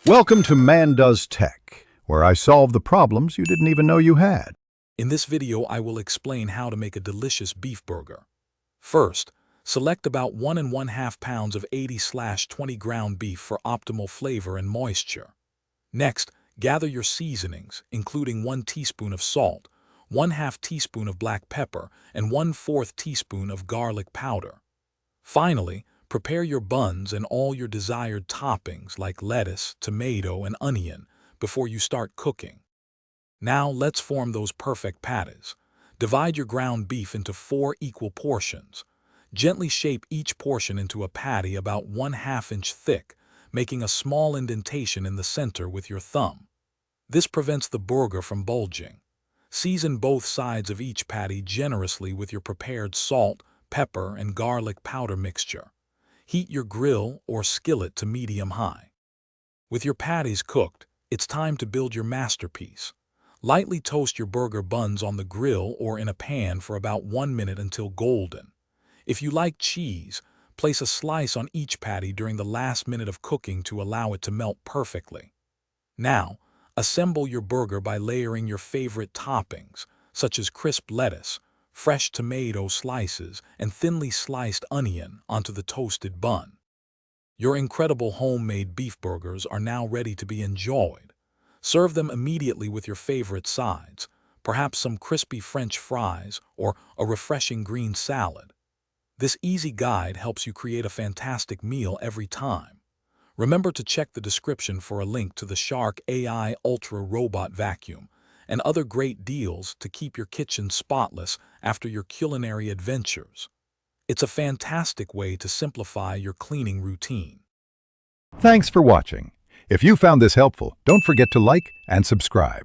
Welcome to Man Does Tech, where I solve the problems you didn't even know you had. In this video, I will explain how to make a delicious beef burger. First, select about 1½ pounds of 80/20 ground beef for optimal flavor and moisture. Next, gather your seasonings, including 1 teaspoon of salt, 1/2 teaspoon of black pepper, and 1/4 teaspoon of garlic powder. Finally, prepare your buns and all your desired toppings like lettuce, tomato, and onion before you start cooking. Now let's form those perfect patties. Divide your ground beef into 4 equal portions. Gently shape each portion into a patty about 1/2 inch thick, making a small indentation in the center with your thumb. This prevents the burger from bulging. Season both sides of each patty generously with your prepared salt, pepper, and garlic powder mixture. Heat your grill or skillet to medium-high. With your patties cooked, it's time to build your masterpiece. Lightly toast your burger buns on the grill or in a pan for about 1 minute until golden. If you like cheese, place a slice on each patty during the last minute of cooking to allow it to melt perfectly. Now, assemble your burger by layering your favorite toppings, such as crisp lettuce, fresh tomato slices, and thinly sliced onion onto the toasted bun. Your incredible homemade beef burgers are now ready to be enjoyed. Serve them immediately with your favorite sides, perhaps some crispy French fries or a refreshing green salad. This easy guide helps you create a fantastic meal every time. Remember to check the description for a link to the Shark AI Ultra Robot Vacuum and other great deals to keep your kitchen spotless after your culinary adventures. It's a fantastic way to simplify your cleaning routine. Thanks for watching. If you found this helpful, don't forget to like and subscribe.